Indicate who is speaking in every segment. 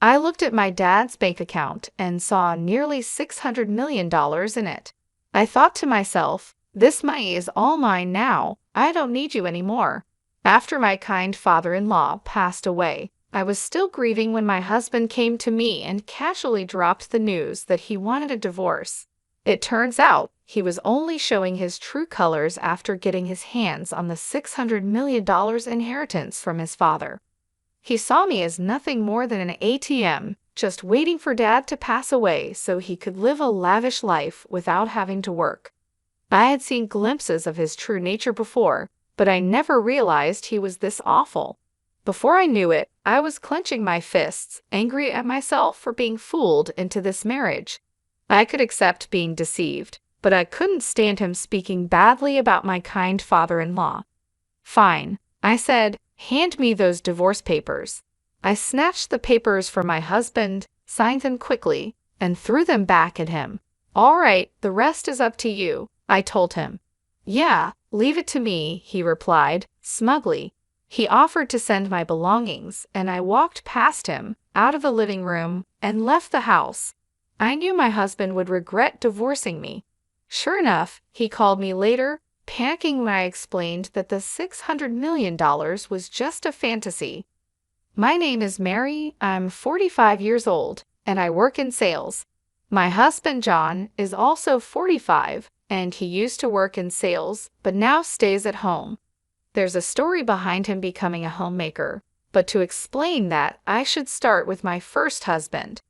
Speaker 1: I looked at my dad's bank account and saw nearly $600 million in it. I thought to myself, this money is all mine now. I don't need you anymore. After my kind father-in-law passed away, I was still grieving when my husband came to me and casually dropped the news that he wanted a divorce. It turns out he was only showing his true colors after getting his hands on the $600 million inheritance from his father. He saw me as nothing more than an ATM, just waiting for Dad to pass away so he could live a lavish life without having to work. I had seen glimpses of his true nature before, but I never realized he was this awful. Before I knew it, I was clenching my fists, angry at myself for being fooled into this marriage. I could accept being deceived, but I couldn't stand him speaking badly about my kind father-in-law. Fine, I said, hand me those divorce papers. I snatched the papers from my husband, signed them quickly, and threw them back at him. All right, the rest is up to you, I told him. Yeah, leave it to me, he replied, smugly. He offered to send my belongings, and I walked past him, out of the living room, and left the house. I knew my husband would regret divorcing me. Sure enough, he called me later, panicking when I explained that the $600 million was just a fantasy. My name is Mary, I'm 45 years old, and I work in sales. My husband John is also 45, and he used to work in sales, but now stays at home. There's a story behind him becoming a homemaker, but to explain that, I should start with my first husband.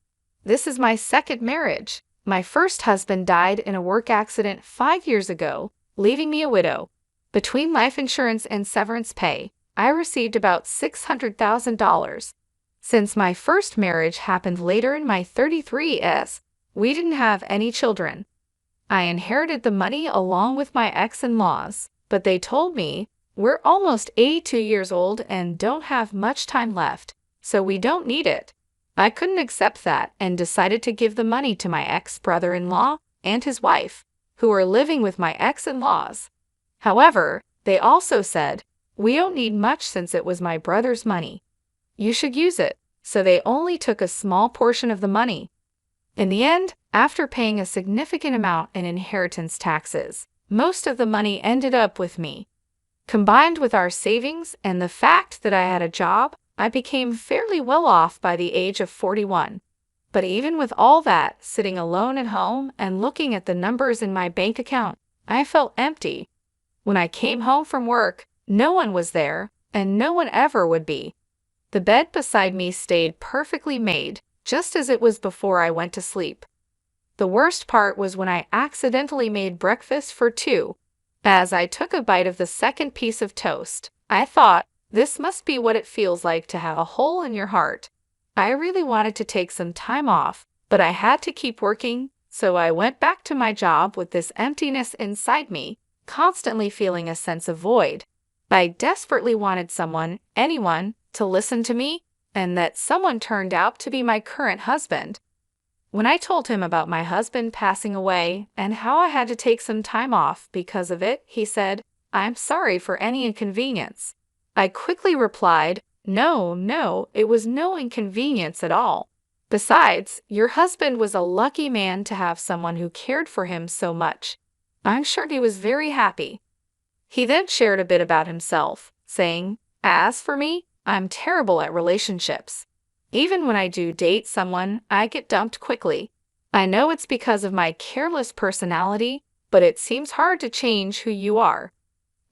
Speaker 1: This is my second marriage. My first husband died in a work accident 5 years ago, leaving me a widow. Between life insurance and severance pay, I received about $600,000. Since my first marriage happened later in my 33s, we didn't have any children. I inherited the money along with my ex-in-laws, but they told me, we're almost 82 years old and don't have much time left, so we don't need it. I couldn't accept that and decided to give the money to my ex-brother-in-law and his wife, who are living with my ex-in-laws. However, they also said, we don't need much since it was my brother's money. You should use it, so they only took a small portion of the money. In the end, after paying a significant amount in inheritance taxes, most of the money ended up with me. Combined with our savings and the fact that I had a job, I became fairly well off by the age of 41. But even with all that, sitting alone at home and looking at the numbers in my bank account, I felt empty. When I came home from work, no one was there, and no one ever would be. The bed beside me stayed perfectly made, just as it was before I went to sleep. The worst part was when I accidentally made breakfast for two. As I took a bite of the second piece of toast, I thought, this must be what it feels like to have a hole in your heart. I really wanted to take some time off, but I had to keep working, so I went back to my job with this emptiness inside me, constantly feeling a sense of void. I desperately wanted someone, anyone, to listen to me, and that someone turned out to be my current husband. When I told him about my husband passing away and how I had to take some time off because of it, he said, I'm sorry for any inconvenience. I quickly replied, No, it was no inconvenience at all. Besides, your husband was a lucky man to have someone who cared for him so much. I'm sure he was very happy. He then shared a bit about himself, saying, as for me, I'm terrible at relationships. Even when I do date someone, I get dumped quickly. I know it's because of my careless personality, but it seems hard to change who you are.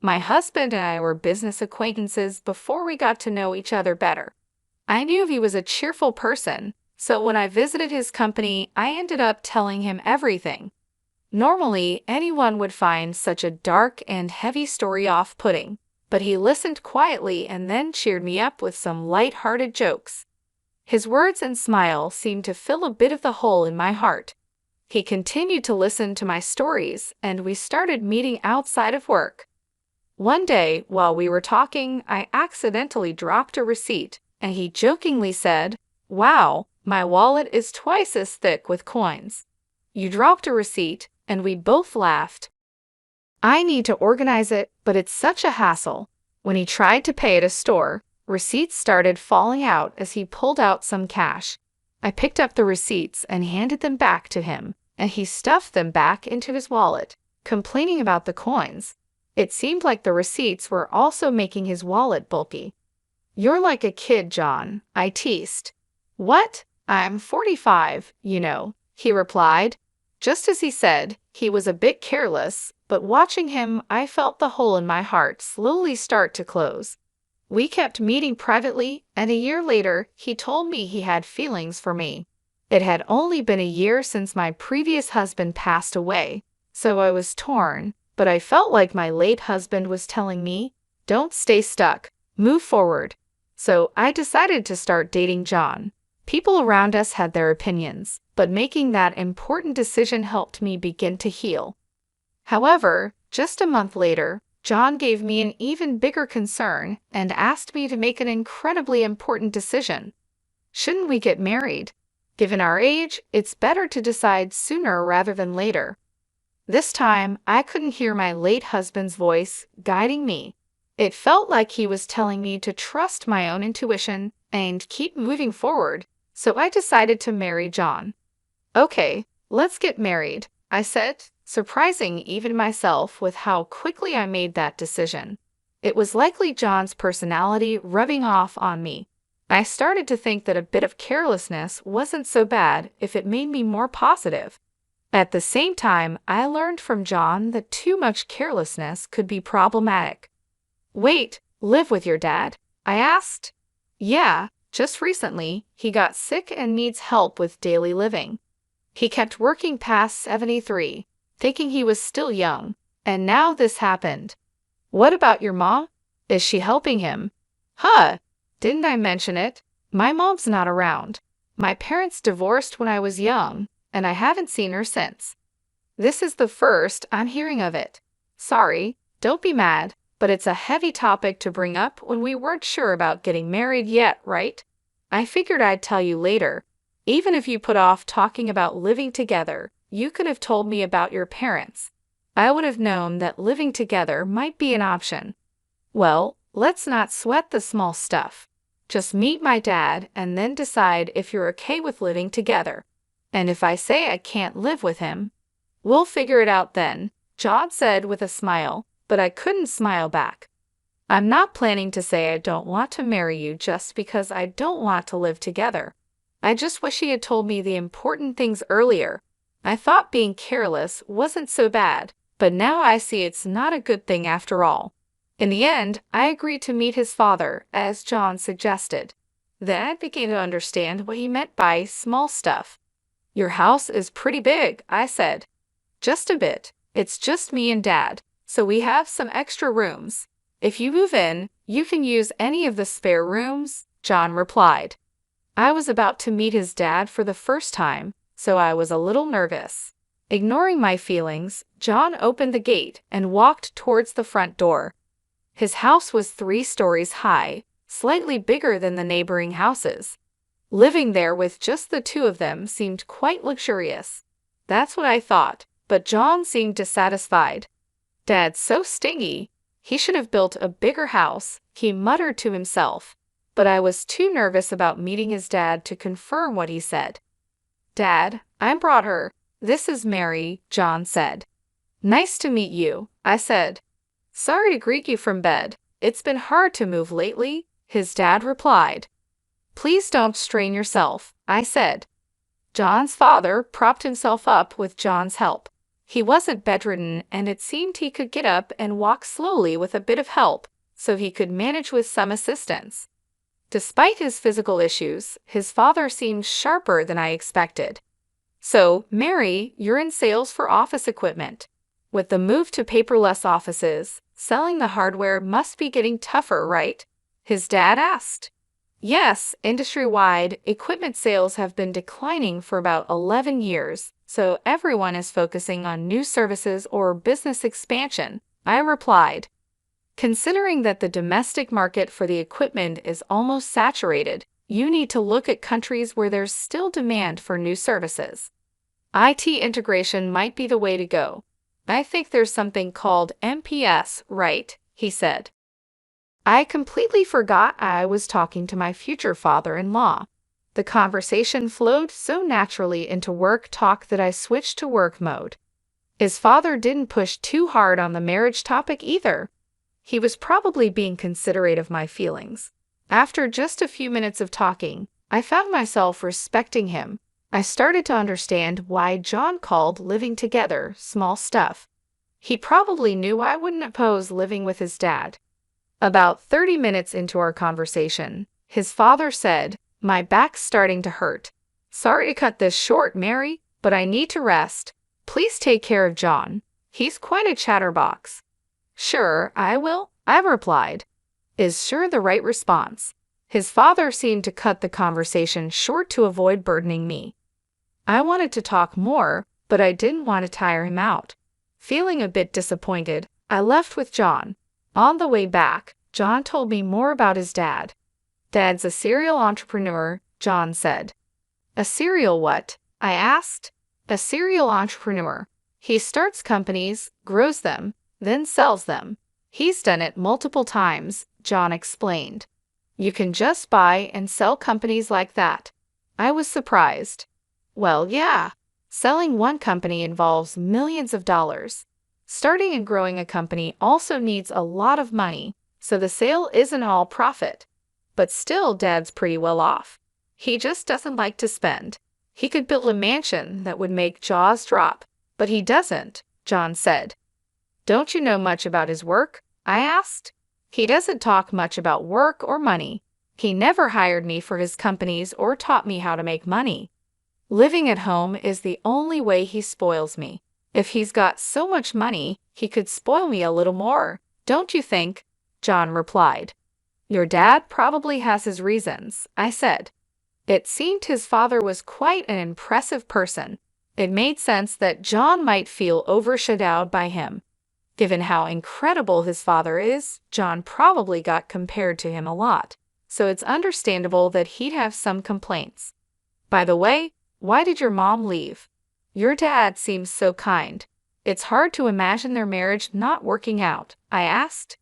Speaker 1: My husband and I were business acquaintances before we got to know each other better. I knew he was a cheerful person, so when I visited his company, I ended up telling him everything. Normally, anyone would find such a dark and heavy story off-putting, but he listened quietly and then cheered me up with some light-hearted jokes. His words and smile seemed to fill a bit of the hole in my heart. He continued to listen to my stories, and we started meeting outside of work. One day, while we were talking, I accidentally dropped a receipt, and he jokingly said, Wow, my wallet is twice as thick with coins. You dropped a receipt, and we both laughed. I need to organize it, but it's such a hassle. When he tried to pay at a store, receipts started falling out as he pulled out some cash. I picked up the receipts and handed them back to him, and he stuffed them back into his wallet, complaining about the coins. It seemed like the receipts were also making his wallet bulky. "You're like a kid, John," I teased. "What? I'm 45, you know," he replied. Just as he said, he was a bit careless, but watching him, I felt the hole in my heart slowly start to close. We kept meeting privately, and a year later, he told me he had feelings for me. It had only been a year since my previous husband passed away, so I was torn, but I felt like my late husband was telling me, "Don't stay stuck, move forward." So I decided to start dating John. People around us had their opinions, but making that important decision helped me begin to heal. However, just a month later, John gave me an even bigger concern and asked me to make an incredibly important decision. Shouldn't we get married? Given our age, it's better to decide sooner rather than later. This time, I couldn't hear my late husband's voice guiding me. It felt like he was telling me to trust my own intuition and keep moving forward, so I decided to marry John. "Okay, let's get married," I said, surprising even myself with how quickly I made that decision. It was likely John's personality rubbing off on me. I started to think that a bit of carelessness wasn't so bad if it made me more positive. At the same time, I learned from John that too much carelessness could be problematic. "Wait, live with your dad?" I asked. "Yeah, just recently, he got sick and needs help with daily living. He kept working past 73, thinking he was still young, and now this happened." "What about your mom? Is she helping him?" "Huh, didn't I mention it? My mom's not around. My parents divorced when I was young, and I haven't seen her since. This is the first I'm hearing of it. Sorry, don't be mad, but it's a heavy topic to bring up when we weren't sure about getting married yet, right? I figured I'd tell you later. Even if you put off talking about living together, you could have told me about your parents. I would have known that living together might be an option." "Well, let's not sweat the small stuff. Just meet my dad and then decide if you're okay with living together. And if I say I can't live with him, we'll figure it out then," John said with a smile, but I couldn't smile back. "I'm not planning to say I don't want to marry you just because I don't want to live together. I just wish he had told me the important things earlier. I thought being careless wasn't so bad, but now I see it's not a good thing after all." In the end, I agreed to meet his father, as John suggested. Then I began to understand what he meant by small stuff. "Your house is pretty big," I said. "Just a bit. It's just me and Dad, so we have some extra rooms. If you move in, you can use any of the spare rooms," John replied. I was about to meet his dad for the first time, so I was a little nervous. Ignoring my feelings, John opened the gate and walked towards the front door. His house was 3 stories high, slightly bigger than the neighboring houses. Living there with just the two of them seemed quite luxurious. That's what I thought, but John seemed dissatisfied. "Dad's so stingy. He should have built a bigger house," he muttered to himself. But I was too nervous about meeting his dad to confirm what he said. "Dad, I brought her. This is Mary," John said. "Nice to meet you," I said. "Sorry to greet you from bed. It's been hard to move lately," his dad replied. "Please don't strain yourself," I said. John's father propped himself up with John's help. He wasn't bedridden, and it seemed he could get up and walk slowly with a bit of help, so he could manage with some assistance. Despite his physical issues, his father seemed sharper than I expected. "So, Mary, you're in sales for office equipment. With the move to paperless offices, selling the hardware must be getting tougher, right?" his dad asked. "Yes, industry-wide, equipment sales have been declining for about 11 years, so everyone is focusing on new services or business expansion," I replied. "Considering that the domestic market for the equipment is almost saturated, you need to look at countries where there's still demand for new services. IT integration might be the way to go. I think there's something called MPS, right?" he said. I completely forgot I was talking to my future father-in-law. The conversation flowed so naturally into work talk that I switched to work mode. His father didn't push too hard on the marriage topic either. He was probably being considerate of my feelings. After just a few minutes of talking, I found myself respecting him. I started to understand why John called living together small stuff. He probably knew I wouldn't oppose living with his dad. About 30 minutes into our conversation, his father said, "My back's starting to hurt. Sorry to cut this short, Mary, but I need to rest. Please take care of John. He's quite a chatterbox." "Sure, I will," I replied. Is sure the right response. His father seemed to cut the conversation short to avoid burdening me. I wanted to talk more, but I didn't want to tire him out. Feeling a bit disappointed, I left with John. On the way back, John told me more about his dad. "Dad's a serial entrepreneur," John said. "A serial what?" I asked. "A serial entrepreneur. He starts companies, grows them, then sells them. He's done it multiple times," John explained. "You can just buy and sell companies like that?" I was surprised. "Well, yeah. Selling one company involves millions of dollars. Starting and growing a company also needs a lot of money, so the sale isn't all profit. But still, Dad's pretty well off. He just doesn't like to spend. He could build a mansion that would make jaws drop, but he doesn't," John said. "Don't you know much about his work?" I asked. "He doesn't talk much about work or money. He never hired me for his companies or taught me how to make money. Living at home is the only way he spoils me. If he's got so much money, he could spoil me a little more, don't you think?" John replied. "Your dad probably has his reasons," I said. It seemed his father was quite an impressive person. It made sense that John might feel overshadowed by him. Given how incredible his father is, John probably got compared to him a lot, so it's understandable that he'd have some complaints. "By the way, why did your mom leave? Your dad seems so kind. It's hard to imagine their marriage not working out," I asked.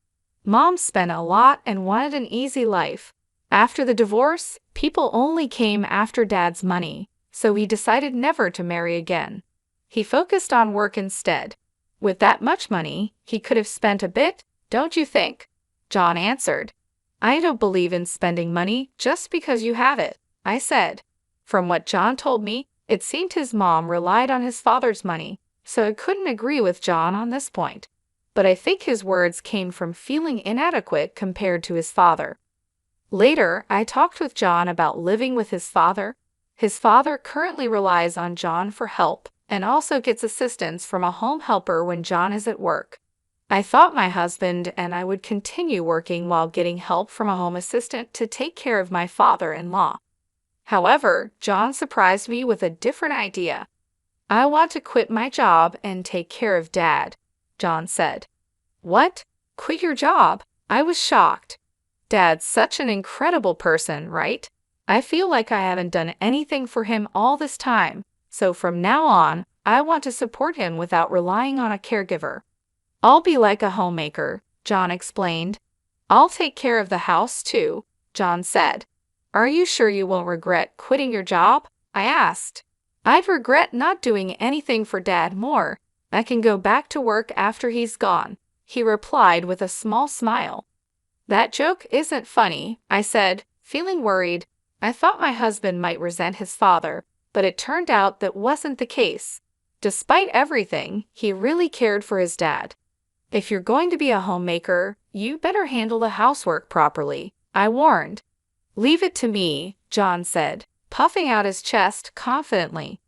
Speaker 1: "Mom spent a lot and wanted an easy life. After the divorce, people only came after Dad's money, so he decided never to marry again. He focused on work instead. With that much money, he could have spent a bit, don't you think?" John answered. "I don't believe in spending money just because you have it," I said. From what John told me, it seemed his mom relied on his father's money, so I couldn't agree with John on this point. But I think his words came from feeling inadequate compared to his father. Later, I talked with John about living with his father. His father currently relies on John for help and also gets assistance from a home helper when John is at work. I thought my husband and I would continue working while getting help from a home assistant to take care of my father-in-law. However, John surprised me with a different idea. "I want to quit my job and take care of Dad," John said. "What? Quit your job?" I was shocked. "Dad's such an incredible person, right? I feel like I haven't done anything for him all this time, so from now on, I want to support him without relying on a caregiver. I'll be like a homemaker," John explained. "I'll take care of the house too," John said. "Are you sure you won't regret quitting your job?" I asked. "I'd regret not doing anything for Dad more. I can go back to work after he's gone," he replied with a small smile. "That joke isn't funny," I said, feeling worried. I thought my husband might resent his father, but it turned out that wasn't the case. Despite everything, he really cared for his dad. "If you're going to be a homemaker, you better handle the housework properly," I warned. "Leave it to me," John said, puffing out his chest confidently.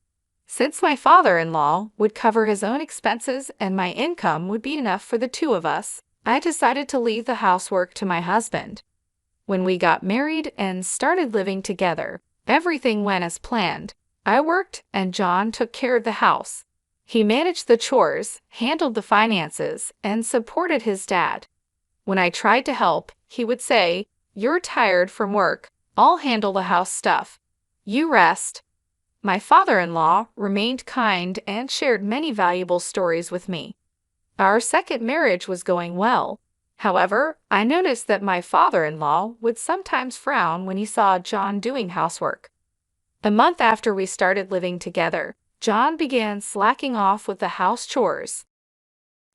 Speaker 1: Since my father-in-law would cover his own expenses and my income would be enough for the two of us, I decided to leave the housework to my husband. When we got married and started living together, everything went as planned. I worked and John took care of the house. He managed the chores, handled the finances, and supported his dad. When I tried to help, he would say, "You're tired from work. I'll handle the house stuff. You rest." My father-in-law remained kind and shared many valuable stories with me. Our second marriage was going well. However, I noticed that my father-in-law would sometimes frown when he saw John doing housework. A month after we started living together, John began slacking off with the house chores.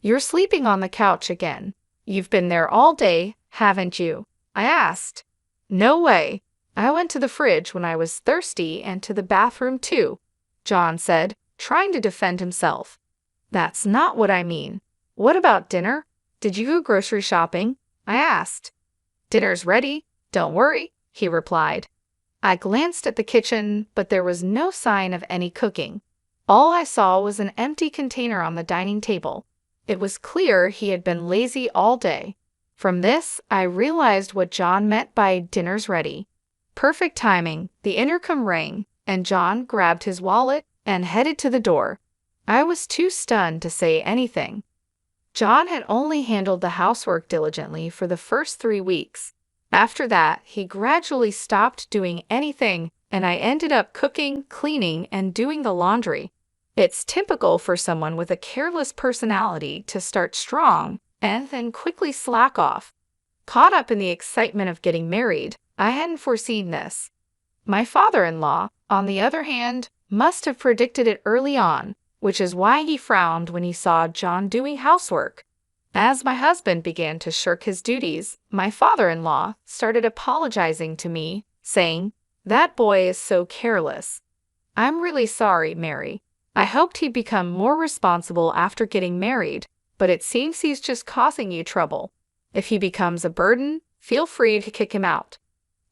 Speaker 1: "You're sleeping on the couch again. You've been there all day, haven't you?" I asked. "No way. I went to the fridge when I was thirsty and to the bathroom too," John said, trying to defend himself. "That's not what I mean. What about dinner? Did you go grocery shopping?" I asked. "Dinner's ready. Don't worry," he replied. I glanced at the kitchen, but there was no sign of any cooking. All I saw was an empty container on the dining table. It was clear he had been lazy all day. From this, I realized what John meant by "dinner's ready." Perfect timing, the intercom rang, and John grabbed his wallet and headed to the door. I was too stunned to say anything. John had only handled the housework diligently for the first 3 weeks. After that, he gradually stopped doing anything, and I ended up cooking, cleaning, and doing the laundry. It's typical for someone with a careless personality to start strong and then quickly slack off. Caught up in the excitement of getting married, I hadn't foreseen this. My father-in-law, on the other hand, must have predicted it early on, which is why he frowned when he saw John doing housework. As my husband began to shirk his duties, my father-in-law started apologizing to me, saying, "That boy is so careless." "I'm really sorry, Mary. I hoped he'd become more responsible after getting married, but it seems he's just causing you trouble. If he becomes a burden, feel free to kick him out."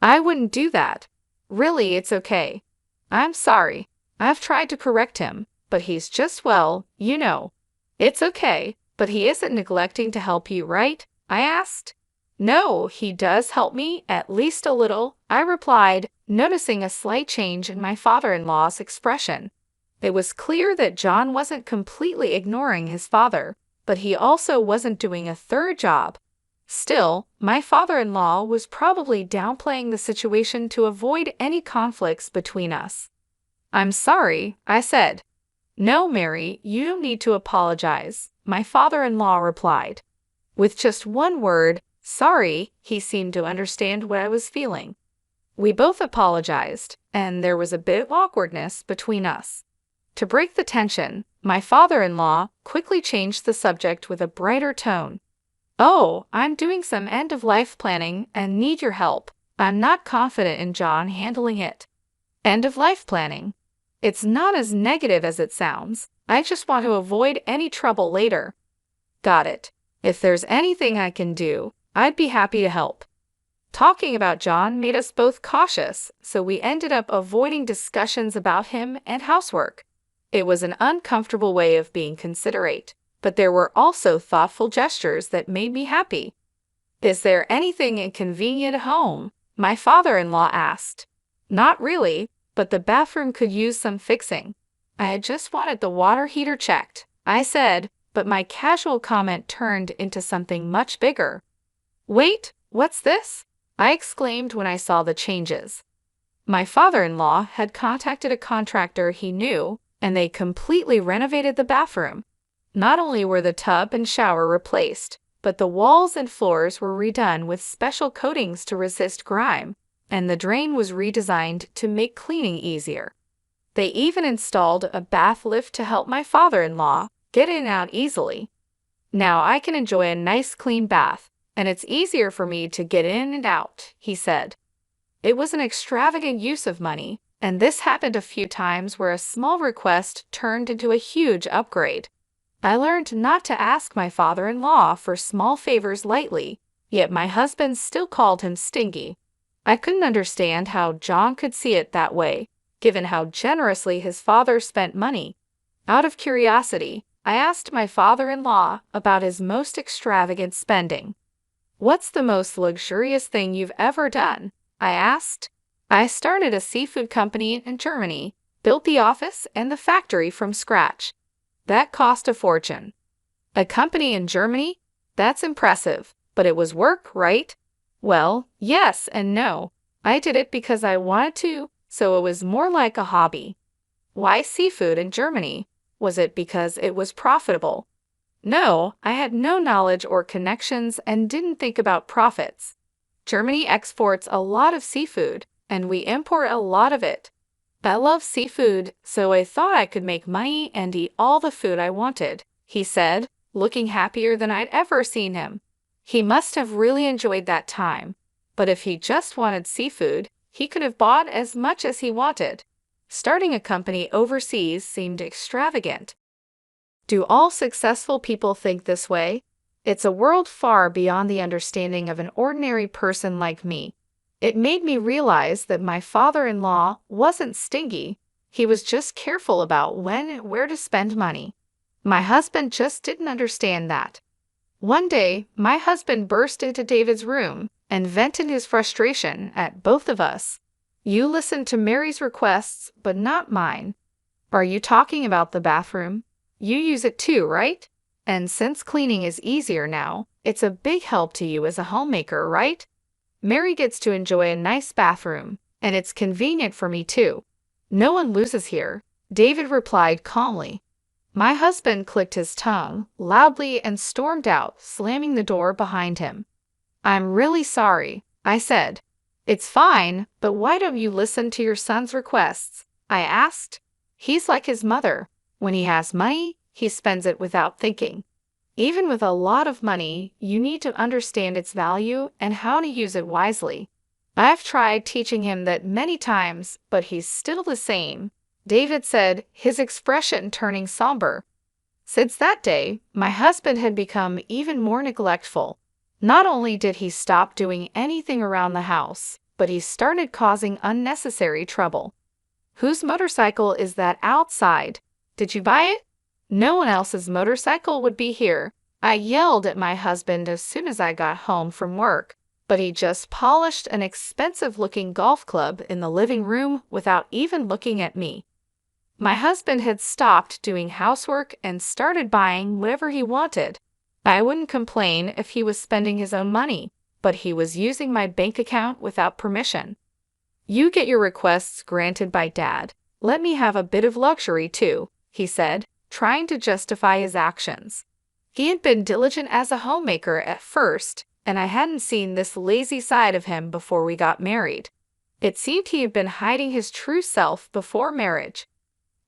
Speaker 1: "I wouldn't do that. Really, it's okay." "I'm sorry. I've tried to correct him, but he's just, well, you know." "It's okay. But he isn't neglecting to help you, right?" I asked. "No, he does help me, at least a little," I replied, noticing a slight change in my father-in-law's expression. It was clear that John wasn't completely ignoring his father, but he also wasn't doing a third job. Still, my father-in-law was probably downplaying the situation to avoid any conflicts between us. "I'm sorry," I said. "No, Mary, you don't need to apologize," my father-in-law replied. With just one word, "sorry," he seemed to understand what I was feeling. We both apologized, and there was a bit of awkwardness between us. To break the tension, my father-in-law quickly changed the subject with a brighter tone. "Oh, I'm doing some end-of-life planning and need your help. I'm not confident in John handling it." "End-of-life planning? It's not as negative as it sounds. I just want to avoid any trouble later." "Got it. If there's anything I can do, I'd be happy to help." Talking about John made us both cautious, so we ended up avoiding discussions about him and housework. It was an uncomfortable way of being considerate, but there were also thoughtful gestures that made me happy. "Is there anything inconvenient at home?" my father-in-law asked. "Not really, but the bathroom could use some fixing." I had just wanted the water heater checked, I said, but my casual comment turned into something much bigger. "Wait, what's this?" I exclaimed when I saw the changes. My father-in-law had contacted a contractor he knew, and they completely renovated the bathroom. Not only were the tub and shower replaced, but the walls and floors were redone with special coatings to resist grime, and the drain was redesigned to make cleaning easier. They even installed a bath lift to help my father-in-law get in and out easily. "Now I can enjoy a nice clean bath, and it's easier for me to get in and out," he said. It was an extravagant use of money, and this happened a few times where a small request turned into a huge upgrade. I learned not to ask my father-in-law for small favors lightly, yet my husband still called him stingy. I couldn't understand how John could see it that way, given how generously his father spent money. Out of curiosity, I asked my father-in-law about his most extravagant spending. "What's the most luxurious thing you've ever done?" I asked. "I started a seafood company in Germany, built the office and the factory from scratch. That cost a fortune." "A company in Germany? That's impressive, but it was work, right?" "Well, yes and no. I did it because I wanted to, so it was more like a hobby." "Why seafood in Germany? Was it because it was profitable?" "No, I had no knowledge or connections and didn't think about profits. Germany exports a lot of seafood, and we import a lot of it. I love seafood, so I thought I could make money and eat all the food I wanted, he said, looking happier than I'd ever seen him. He must have really enjoyed that time, but if he just wanted seafood, he could have bought as much as he wanted. Starting a company overseas seemed extravagant. Do all successful people think this way? It's a world far beyond the understanding of an ordinary person like me. It made me realize that my father-in-law wasn't stingy. He was just careful about when and where to spend money. My husband just didn't understand that. One day, my husband burst into David's room and vented his frustration at both of us. You listened to Mary's requests, but not mine. Are you talking about the bathroom? You use it too, right? And since cleaning is easier now, it's a big help to you as a homemaker, right? Mary gets to enjoy a nice bathroom, and it's convenient for me too. No one loses here, David replied calmly. My husband clicked his tongue loudly and stormed out, slamming the door behind him. I'm really sorry, I said. It's fine, but why don't you listen to your son's requests? I asked. He's like his mother. When he has money, he spends it without thinking. Even with a lot of money, you need to understand its value and how to use it wisely. I've tried teaching him that many times, but he's still the same, David said, his expression turning somber. Since that day, my husband had become even more neglectful. Not only did he stop doing anything around the house, but he started causing unnecessary trouble. Whose motorcycle is that outside? Did you buy it? No one else's motorcycle would be here. I yelled at my husband as soon as I got home from work, but he just polished an expensive-looking golf club in the living room without even looking at me. My husband had stopped doing housework and started buying whatever he wanted. I wouldn't complain if he was spending his own money, but he was using my bank account without permission. You get your requests granted by Dad. Let me have a bit of luxury too, he said, trying to justify his actions. He had been diligent as a homemaker at first, and I hadn't seen this lazy side of him before we got married. It seemed he had been hiding his true self before marriage.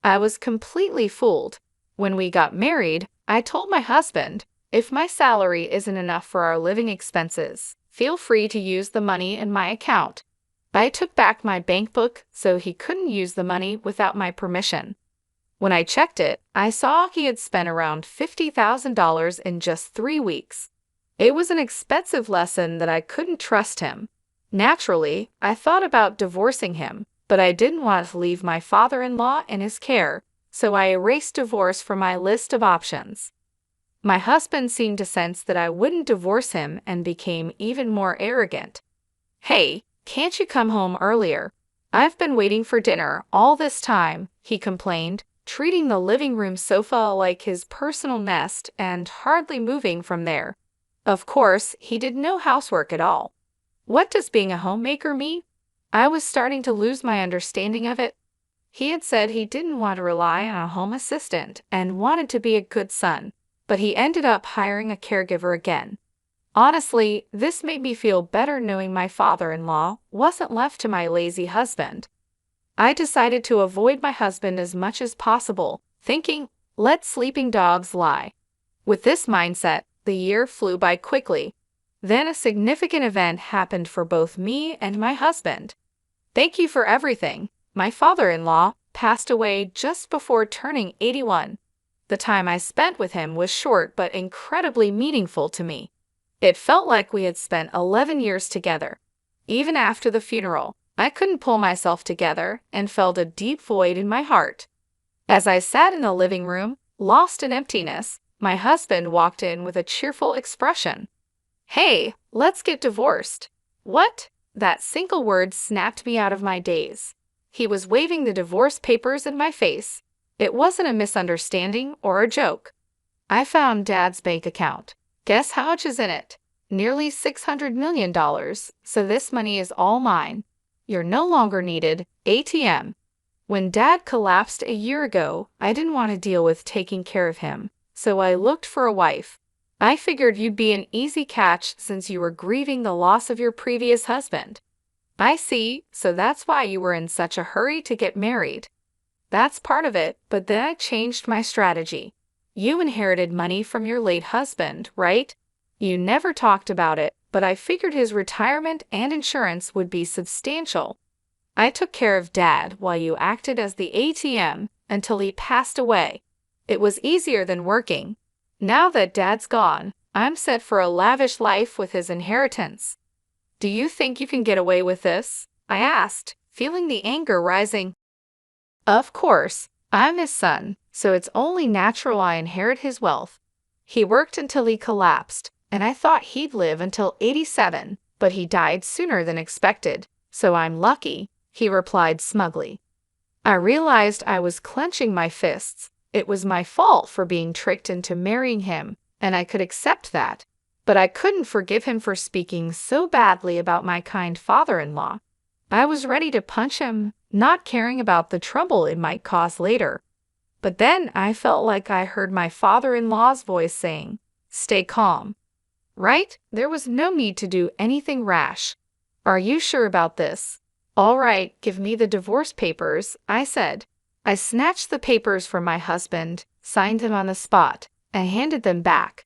Speaker 1: I was completely fooled. When we got married, I told my husband, if my salary isn't enough for our living expenses, feel free to use the money in my account. I took back my bank book so he couldn't use the money without my permission. When I checked it, I saw he had spent around $50,000 in just 3 weeks. It was an expensive lesson that I couldn't trust him. Naturally, I thought about divorcing him, but I didn't want to leave my father-in-law in his care, so I erased divorce from my list of options. My husband seemed to sense that I wouldn't divorce him and became even more arrogant. Hey, can't you come home earlier? I've been waiting for dinner all this time, he complained, treating the living room sofa like his personal nest and hardly moving from there. Of course, he did no housework at all. What does being a homemaker mean? I was starting to lose my understanding of it. He had said he didn't want to rely on a home assistant and wanted to be a good son, but he ended up hiring a caregiver again. Honestly, this made me feel better knowing my father-in-law wasn't left to my lazy husband. I decided to avoid my husband as much as possible, thinking, let sleeping dogs lie. With this mindset, the year flew by quickly. Then a significant event happened for both me and my husband. Thank you for everything. My father-in-law passed away just before turning 81. The time I spent with him was short but incredibly meaningful to me. It felt like we had spent 11 years together. Even after the funeral, I couldn't pull myself together and felt a deep void in my heart. As I sat in the living room, lost in emptiness, my husband walked in with a cheerful expression. Hey, let's get divorced. What? That single word snapped me out of my daze. He was waving the divorce papers in my face. It wasn't a misunderstanding or a joke. I found Dad's bank account. Guess how much is in it? Nearly $600 million, so this money is all mine. You're no longer needed, ATM. When Dad collapsed a year ago, I didn't want to deal with taking care of him, so I looked for a wife. I figured you'd be an easy catch since you were grieving the loss of your previous husband. I see, so that's why you were in such a hurry to get married. That's part of it, but then I changed my strategy. You inherited money from your late husband, right? You never talked about it, but I figured his retirement and insurance would be substantial. I took care of Dad while you acted as the ATM until he passed away. It was easier than working. Now that Dad's gone, I'm set for a lavish life with his inheritance. Do you think you can get away with this? I asked, feeling the anger rising. Of course, I'm his son, so it's only natural I inherit his wealth. He worked until he collapsed, and I thought he'd live until 87, but he died sooner than expected, so I'm lucky, he replied smugly. I realized I was clenching my fists. It was my fault for being tricked into marrying him, and I could accept that. But I couldn't forgive him for speaking so badly about my kind father-in-law. I was ready to punch him, not caring about the trouble it might cause later. But then I felt like I heard my father-in-law's voice saying, "Stay calm." Right? There was no need to do anything rash. Are you sure about this? All right, give me the divorce papers, I said. I snatched the papers from my husband, signed them on the spot, and handed them back.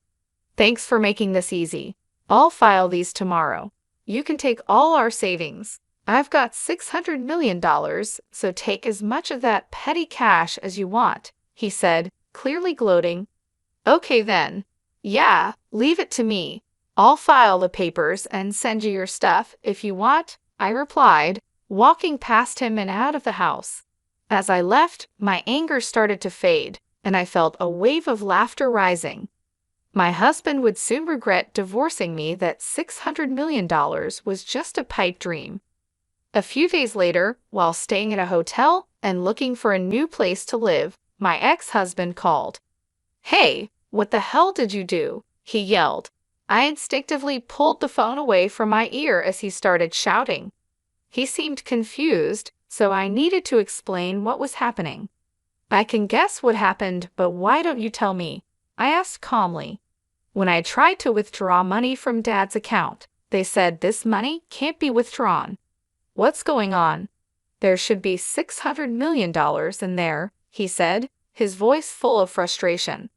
Speaker 1: Thanks for making this easy. I'll file these tomorrow. You can take all our savings. I've got $600 million, so take as much of that petty cash as you want, he said, clearly gloating. Okay then. Yeah, leave it to me. I'll file the papers and send you your stuff if you want, I replied, walking past him and out of the house. As I left, my anger started to fade, and I felt a wave of laughter rising. My husband would soon regret divorcing me. That $600 million was just a pipe dream. A few days later, while staying at a hotel and looking for a new place to live, my ex-husband called. Hey, what the hell did you do? He yelled. I instinctively pulled the phone away from my ear as he started shouting. He seemed confused, so I needed to explain what was happening. I can guess what happened, but why don't you tell me? I asked calmly. When I tried to withdraw money from Dad's account, they said this money can't be withdrawn. What's going on? There should be $600 million in there, he said, his voice full of frustration.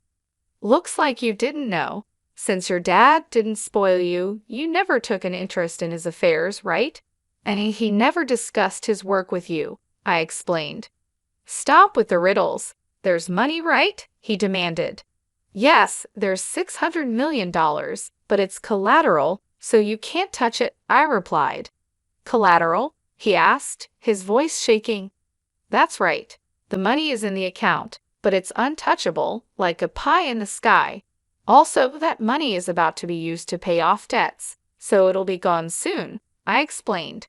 Speaker 1: Looks like you didn't know. Since your dad didn't spoil you, you never took an interest in his affairs, right? And he never discussed his work with you, I explained. Stop with the riddles. There's money, right? He demanded. Yes, there's $600 million, but it's collateral, so you can't touch it, I replied. Collateral? He asked, his voice shaking. That's right. The money is in the account, but it's untouchable, like a pie in the sky. Also, that money is about to be used to pay off debts, so it'll be gone soon, I explained.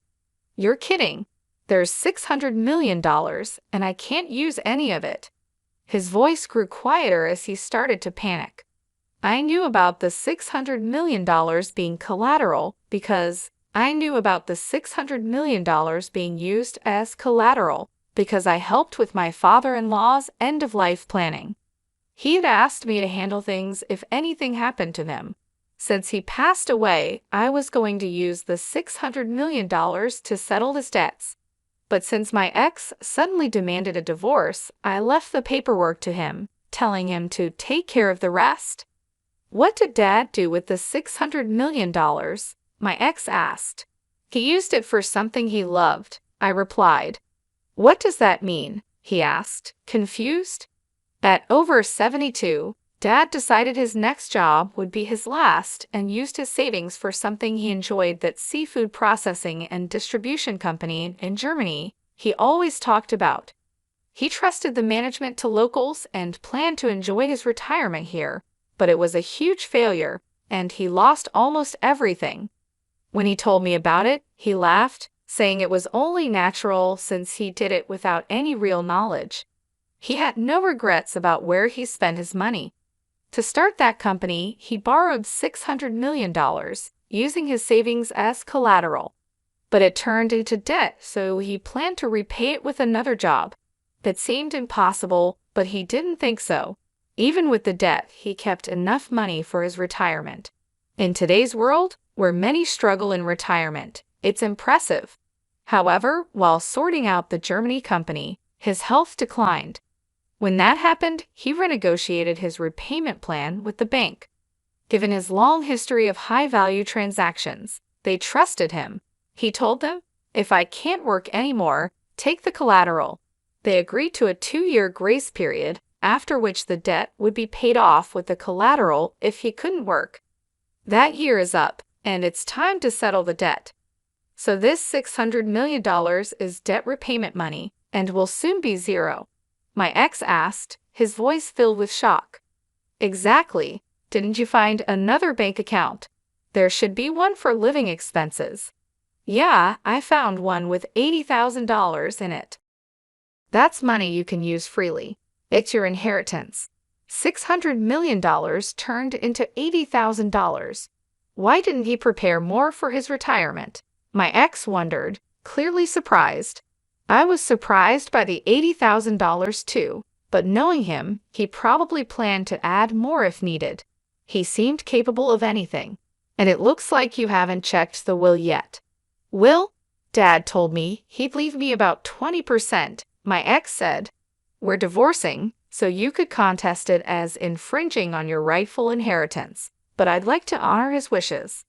Speaker 1: You're kidding. There's $600 million, and I can't use any of it. His voice grew quieter as he started to panic. I knew about the $600 million being collateral because I knew about the $600 million being used as collateral because I helped with my father-in-law's end-of-life planning. He had asked me to handle things if anything happened to him. Since he passed away, I was going to use the $600 million to settle his debts. But since my ex suddenly demanded a divorce, I left the paperwork to him, telling him to take care of the rest. What did Dad do with the $600 million? My ex asked. He used it for something he loved, I replied. What does that mean? He asked, confused. At over 72, Dad decided his next job would be his last and used his savings for something he enjoyed, that seafood processing and distribution company in Germany he always talked about. He trusted the management to locals and planned to enjoy his retirement here, but it was a huge failure, and he lost almost everything. When he told me about it, he laughed, saying it was only natural since he did it without any real knowledge. He had no regrets about where he spent his money. To start that company, he borrowed $600 million, using his savings as collateral. But it turned into debt, so he planned to repay it with another job. It seemed impossible, but he didn't think so. Even with the debt, he kept enough money for his retirement. In today's world, where many struggle in retirement, it's impressive. However, while sorting out the Germany company, his health declined. When that happened, he renegotiated his repayment plan with the bank. Given his long history of high-value transactions, they trusted him. He told them, "If I can't work anymore, take the collateral." They agreed to a 2-year grace period, after which the debt would be paid off with the collateral if he couldn't work. That year is up, and it's time to settle the debt. So this $600 million is debt repayment money, and will soon be zero. My ex asked, his voice filled with shock. Exactly. Didn't you find another bank account? There should be one for living expenses. Yeah, I found one with $80,000 in it. That's money you can use freely. It's your inheritance. $600 million turned into $80,000. Why didn't he prepare more for his retirement? My ex wondered, clearly surprised. I was surprised by the $80,000 too, but knowing him, he probably planned to add more if needed. He seemed capable of anything. And it looks like you haven't checked the will yet. Will? Dad told me he'd leave me about 20%, my ex said. We're divorcing, so you could contest it as infringing on your rightful inheritance, but I'd like to honor his wishes.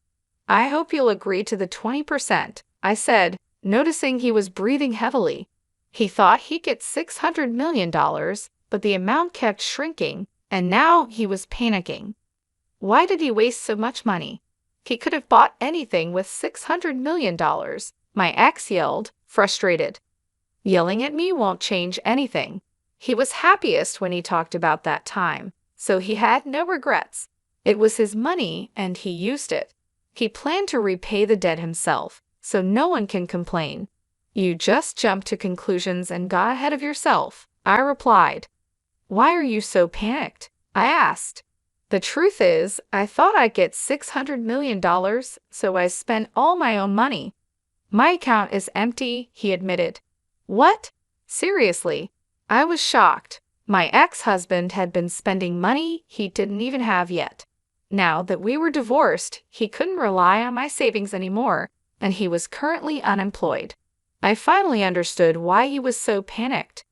Speaker 1: I hope you'll agree to the 20%, I said, noticing he was breathing heavily. He thought he'd get $600 million, but the amount kept shrinking, and now he was panicking. Why did he waste so much money? He could have bought anything with $600 million, my ex yelled, frustrated. Yelling at me won't change anything. He was happiest when he talked about that time, so he had no regrets. It was his money, and he used it. He planned to repay the debt himself, so no one can complain. You just jumped to conclusions and got ahead of yourself, I replied. Why are you so panicked? I asked. The truth is, I thought I'd get $600 million, so I spent all my own money. My account is empty, he admitted. What? Seriously? I was shocked. My ex-husband had been spending money he didn't even have yet. Now that we were divorced, he couldn't rely on my savings anymore, and he was currently unemployed. I finally understood why he was so panicked.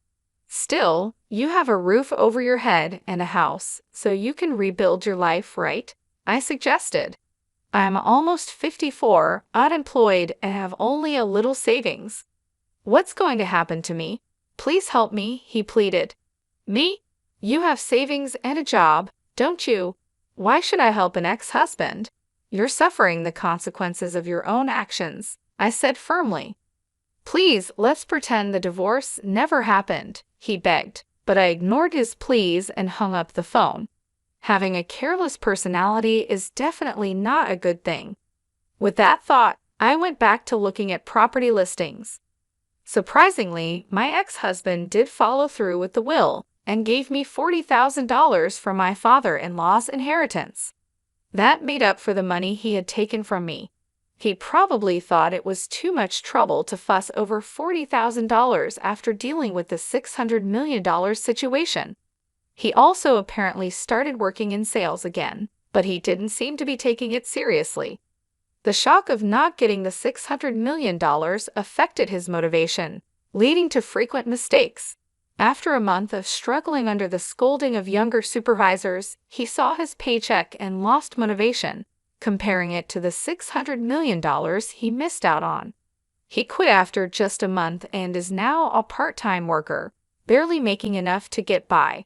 Speaker 1: Still, you have a roof over your head and a house, so you can rebuild your life, right? I suggested. I'm almost 54, unemployed, and have only a little savings. What's going to happen to me? Please help me, he pleaded. Me? You have savings and a job, don't you? Why should I help an ex-husband? You're suffering the consequences of your own actions, I said firmly. Please, let's pretend the divorce never happened, he begged, but I ignored his pleas and hung up the phone. Having a careless personality is definitely not a good thing. With that thought, I went back to looking at property listings. Surprisingly, my ex-husband did follow through with the will and gave me $40,000 for my father-in-law's inheritance. That made up for the money he had taken from me. He probably thought it was too much trouble to fuss over $40,000 after dealing with the $600 million situation. He also apparently started working in sales again, but he didn't seem to be taking it seriously. The shock of not getting the $600 million affected his motivation, leading to frequent mistakes. After a month of struggling under the scolding of younger supervisors, he saw his paycheck and lost motivation, comparing it to the $600 million he missed out on. He quit after just a month and is now a part-time worker, barely making enough to get by.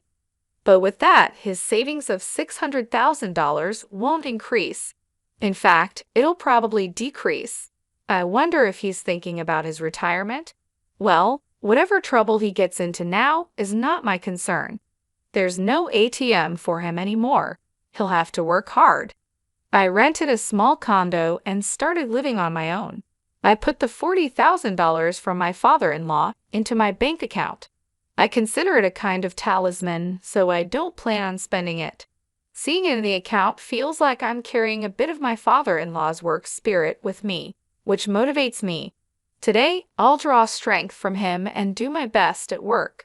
Speaker 1: But with that, his savings of $600,000 won't increase. In fact, it'll probably decrease. I wonder if he's thinking about his retirement? Well, whatever trouble he gets into now is not my concern. There's no ATM for him anymore. He'll have to work hard. I rented a small condo and started living on my own. I put the $40,000 from my father-in-law into my bank account. I consider it a kind of talisman, so I don't plan on spending it. Seeing it in the account feels like I'm carrying a bit of my father-in-law's work spirit with me, which motivates me. Today, I'll draw strength from him and do my best at work.